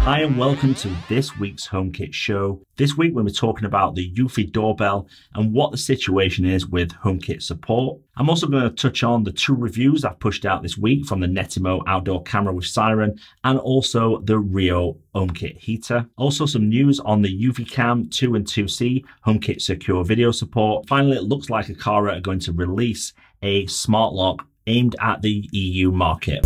Hi and welcome to this week's HomeKit Show. This week we'll be talking about the Eufy Doorbell and what the situation is with HomeKit support. I'm also going to touch on the 2 reviews I've pushed out this week from the Netatmo Outdoor Camera with Siren and also the Rio HomeKit heater. Also some news on the Eufycam 2 and 2C HomeKit secure video support. Finally, it looks like Aqara are going to release a smart lock aimed at the EU market.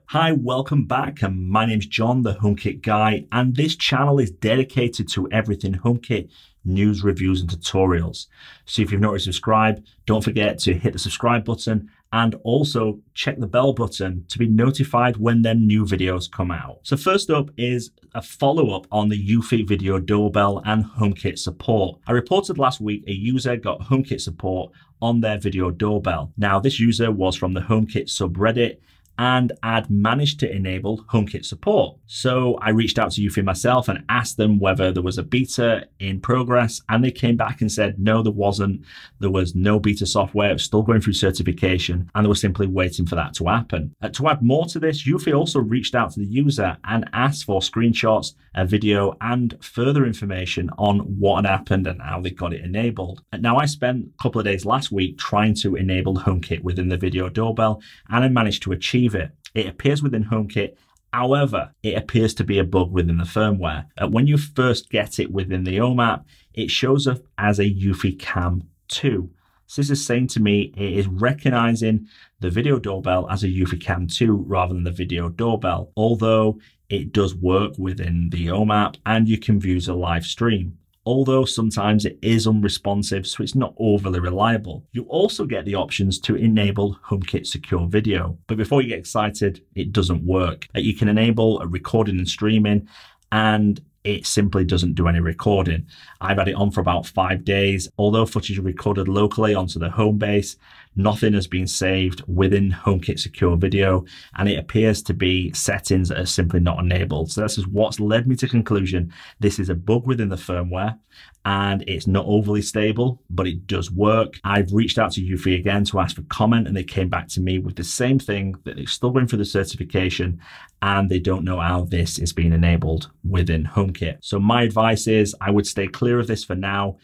Hi, welcome back, and my name's John, the HomeKit guy, and this channel is dedicated to everything HomeKit news, reviews, and tutorials. So if you've not already subscribed, don't forget to hit the subscribe button and also check the bell button to be notified when them new videos come out. So first up is a follow-up on the Eufy Video Doorbell and HomeKit support. I reported last week a user got HomeKit support on their video doorbell. Now this user was from the HomeKit subreddit and had managed to enable HomeKit support. So I reached out to Eufy myself and asked them whether there was a beta in progress, and they came back and said no, there wasn't. There was no beta software. It was still going through certification, and they were simply waiting for that to happen. To add more to this, Eufy also reached out to the user and asked for screenshots, a video, and further information on what had happened and how they got it enabled. And now I spent a couple of days last week trying to enable HomeKit within the video doorbell, and I managed to achieve it. It appears within HomeKit. However, it appears to be a bug within the firmware. When you first get it within the Home app, it shows up as a Eufycam 2. So this is saying to me it is recognizing the video doorbell as a Eufycam 2 rather than the video doorbell, although it does work within the Home app and you can view the live stream. Although sometimes it is unresponsive, so it's not overly reliable. You also get the options to enable HomeKit Secure Video. But before you get excited, it doesn't work. You can enable a recording and streaming, and it simply doesn't do any recording. I've had it on for about 5 days. Although footage is recorded locally onto the home base, nothing has been saved within HomeKit Secure Video, and it appears to be settings that are simply not enabled. So this is what's led me to conclusion this is a bug within the firmware, and it's not overly stable, but it does work. I've reached out to Eufy again to ask for comment, and they came back to me with the same thing, that they're still going through the certification and they don't know how this is being enabled within HomeKit. So my advice is I would stay clear of this for now.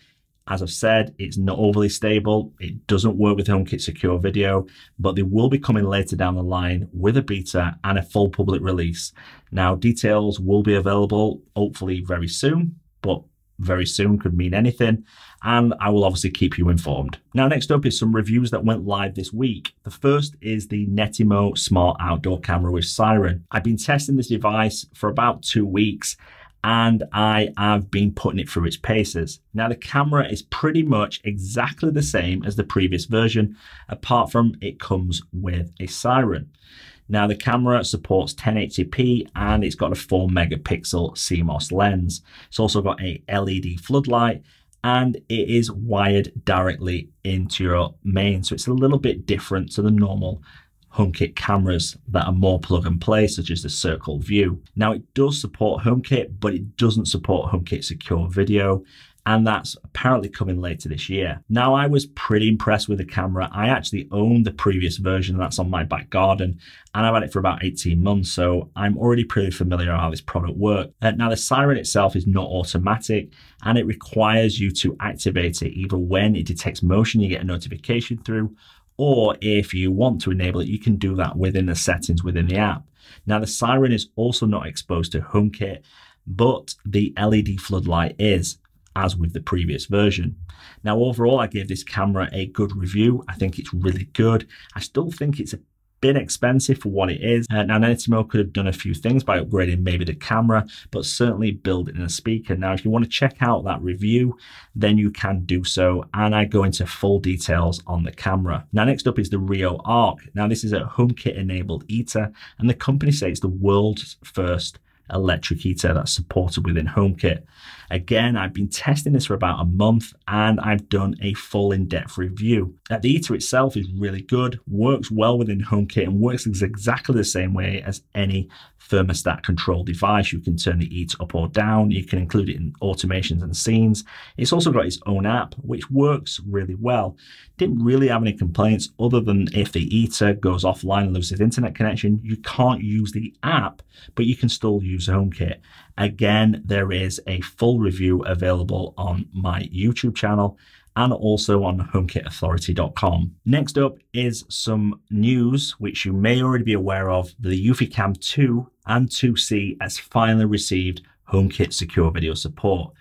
As I've said, it's not overly stable. It doesn't work with HomeKit Secure Video, but they will be coming later down the line with a beta and a full public release. Now, details will be available hopefully very soon, but very soon could mean anything, and I will obviously keep you informed. Now, next up is some reviews that went live this week. The first is the Netatmo Smart Outdoor Camera with Siren. I've been testing this device for about 2 weeks, and I have been putting it through its paces. Now, the camera is pretty much exactly the same as the previous version, apart from it comes with a Siren. Now, the camera supports 1080p and it's got a 4 megapixel CMOS lens. It's also got a LED floodlight, and it is wired directly into your main. So it's a little bit different to the normal HomeKit cameras that are more plug and play, such as the Circle View. Now, it does support HomeKit, but it doesn't support HomeKit Secure Video, and that's apparently coming later this year. Now, I was pretty impressed with the camera. I actually own the previous version that's on my back garden, and I've had it for about 18 months, so I'm already pretty familiar how this product works. Now, the Siren itself is not automatic, and it requires you to activate it either when it detects motion, you get a notification through, or if you want to enable it, you can do that within the settings within the app. Now, the Siren is also not exposed to HomeKit, but the LED floodlight is, as with the previous version. Now, overall, I gave this camera a good review. I think it's really good. I still think it's a bit expensive for what it is. Now, Netatmo could have done a few things by upgrading maybe the camera, but certainly building a speaker. Now, if you want to check out that review, then you can do so, and I go into full details on the camera. Now, next up is the Rio Arc. Now, this is a HomeKit-enabled heater, and the company says it's the world's first electric heater that's supported within HomeKit. Again, I've been testing this for about a month and I've done a full in-depth review. The heater itself is really good, works well within HomeKit and works exactly the same way as any thermostat control device. You can turn the heat up or down. You can include it in automations and scenes. It's also got its own app, which works really well. Didn't really have any complaints other than if the heater goes offline and loses internet connection, you can't use the app, but you can still use HomeKit. Again, there is a full review available on my YouTube channel and also on HomeKitAuthority.com. Next up is some news which you may already be aware of. The Eufycam 2 and 2C has finally received HomeKit Secure Video support.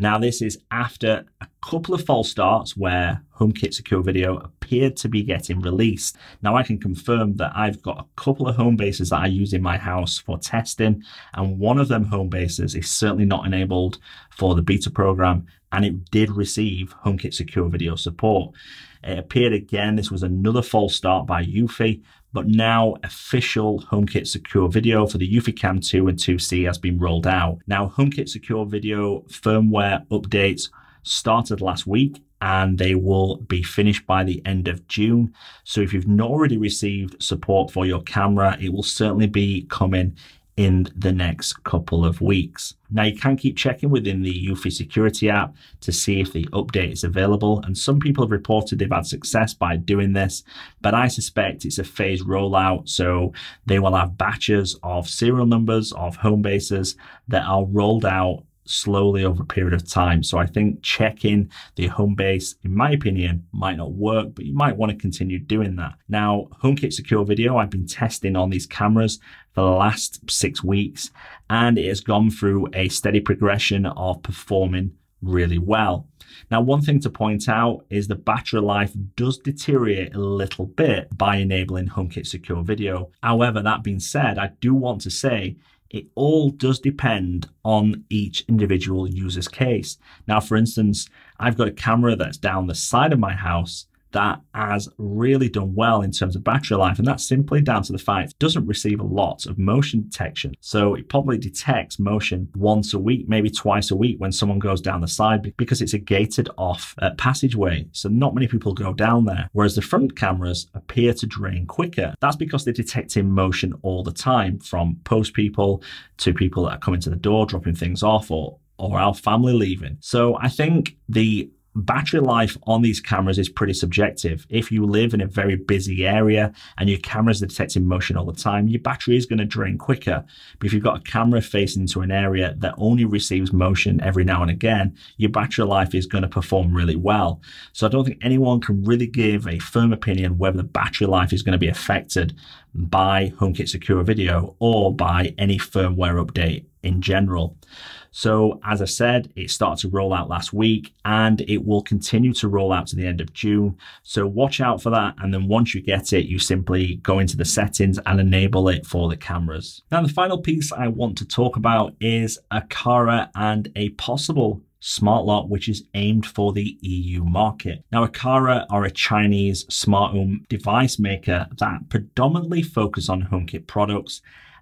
Now, this is after a couple of false starts where HomeKit Secure Video appeared to be getting released. Now, I can confirm that I've got a couple of home bases that I use in my house for testing, and one of them home bases is certainly not enabled for the beta program, and it did receive HomeKit Secure Video support. It appeared again, this was another false start by Eufy, but now official HomeKit Secure Video for the Eufycam 2 and 2C has been rolled out. Now, HomeKit Secure Video firmware updates started last week and they will be finished by the end of June. So if you've not already received support for your camera, it will certainly be coming in the next couple of weeks. Now, you can keep checking within the Eufy security app to see if the update is available, and some people have reported they've had success by doing this, but I suspect it's a phased rollout, so they will have batches of serial numbers of home bases that are rolled out slowly over a period of time. So I think checking the home base, in my opinion, might not work, but you might want to continue doing that. Now, HomeKit Secure Video, I've been testing on these cameras for the last 6 weeks, and it has gone through a steady progression of performing really well. Now, one thing to point out is the battery life does deteriorate a little bit by enabling HomeKit Secure Video. However, that being said, I do want to say it all does depend on each individual user's case. Now, for instance, I've got a camera that's down the side of my house that has really done well in terms of battery life, and that's simply down to the fact it doesn't receive a lot of motion detection. So it probably detects motion once a week, maybe twice a week when someone goes down the side, because it's a gated off passageway. So not many people go down there, whereas the front cameras appear to drain quicker. That's because they're detecting motion all the time, from post people to people that are coming to the door, dropping things off, or our family leaving. So I think the battery life on these cameras is pretty subjective. If you live in a very busy area and your cameras are detecting motion all the time, your battery is going to drain quicker. But if you've got a camera facing into an area that only receives motion every now and again, your battery life is going to perform really well. So I don't think anyone can really give a firm opinion whether the battery life is going to be affected by HomeKit Secure Video or by any firmware update in general. So as I said, it started to roll out last week and it will continue to roll out to the end of June. So watch out for that. And then once you get it, you simply go into the settings and enable it for the cameras. Now, the final piece I want to talk about is Aqara and a possible smart lock which is aimed for the EU market. Now, Aqara are a Chinese smart home device maker that predominantly focus on HomeKit products,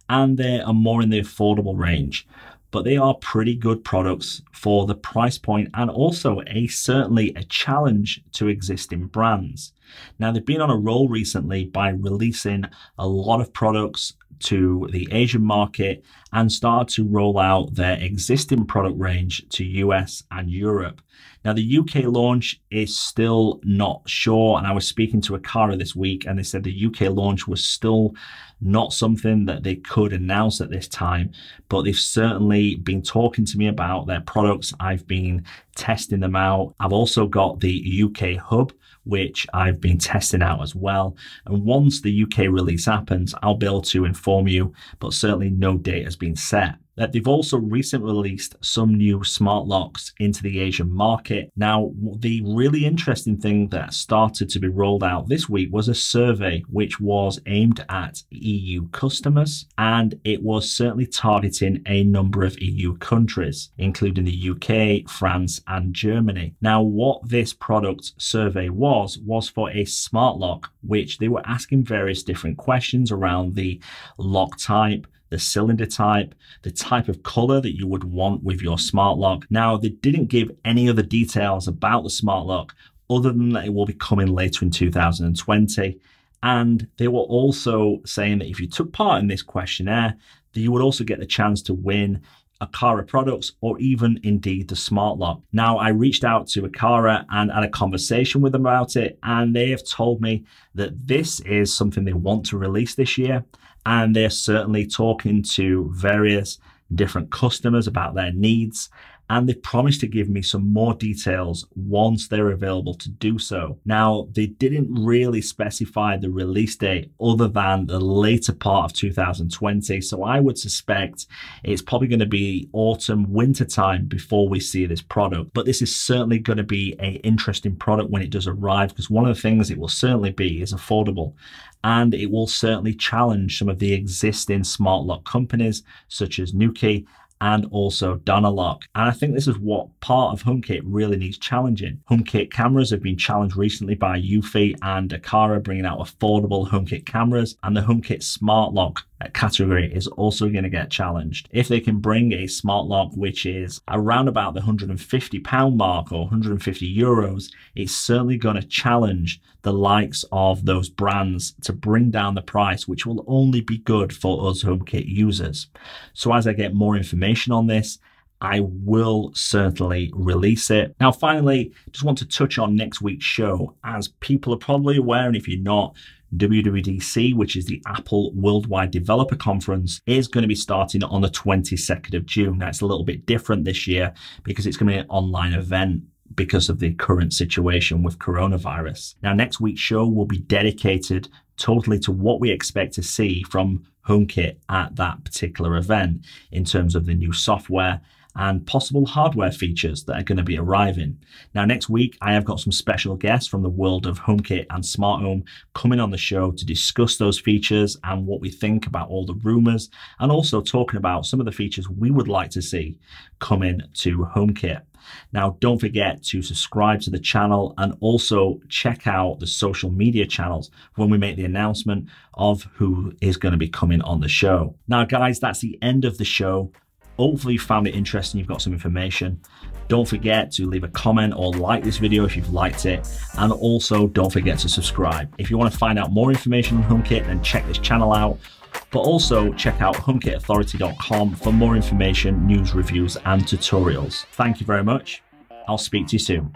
and they are more in the affordable range. But they are pretty good products for the price point, and also certainly a challenge to existing brands. Now, they've been on a roll recently by releasing a lot of products to the Asian market and started to roll out their existing product range to US and Europe. Now, the UK launch is still not sure, and I was speaking to Aqara this week and they said the UK launch was still not something that they could announce at this time, but they've certainly been talking to me about their products. I've been testing them out. I've also got the UK hub, which I've been testing out as well. And once the UK release happens, I'll be able to inform you, but certainly no date has been set. They've also recently released some new smart locks into the Asian market. Now, the really interesting thing that started to be rolled out this week was a survey which was aimed at EU customers, and it was certainly targeting a number of EU countries, including the UK, France, and Germany. Now, what this product survey was for a smart lock, which they were asking various different questions around the lock type, the cylinder type, the type of color that you would want with your smart lock. Now, they didn't give any other details about the smart lock other than that it will be coming later in 2020. And they were also saying that if you took part in this questionnaire, that you would also get the chance to win Aqara products or even indeed the smart lock. Now, I reached out to Aqara and had a conversation with them about it, and they have told me that this is something they want to release this year, and they're certainly talking to various different customers about their needs, and they promised to give me some more details once they're available to do so. Now, they didn't really specify the release date other than the later part of 2020, so I would suspect it's probably going to be autumn, winter time before we see this product. But this is certainly going to be an interesting product when it does arrive, because one of the things it will certainly be is affordable, and it will certainly challenge some of the existing smart lock companies such as Nuki and also Donalock. And I think this is what part of HomeKit really needs challenging. HomeKit cameras have been challenged recently by Eufy and Aqara, bringing out affordable HomeKit cameras, and the HomeKit Smart Lock category is also going to get challenged. If they can bring a smart lock which is around about the £150 mark or 150 euros, it's certainly going to challenge the likes of those brands to bring down the price, which will only be good for us HomeKit users. So as I get more information on this, I will certainly release it. Now, finally, just want to touch on next week's show. As people are probably aware, and if you're not, WWDC, which is the Apple Worldwide Developer Conference, is going to be starting on the 22nd of June. Now, it's a little bit different this year because it's going to be an online event because of the current situation with coronavirus. Now, next week's show will be dedicated totally to what we expect to see from HomeKit at that particular event in terms of the new software and possible hardware features that are going to be arriving. Now, next week, I have got some special guests from the world of HomeKit and Smarthome coming on the show to discuss those features and what we think about all the rumors, and also talking about some of the features we would like to see coming to HomeKit. Now, don't forget to subscribe to the channel and also check out the social media channels when we make the announcement of who is going to be coming on the show. Now, guys, that's the end of the show. Hopefully you found it interesting, you've got some information. Don't forget to leave a comment or like this video if you've liked it. And also don't forget to subscribe. If you want to find out more information on HomeKit, then check this channel out. But also check out HomeKitAuthority.com for more information, news, reviews, and tutorials. Thank you very much. I'll speak to you soon.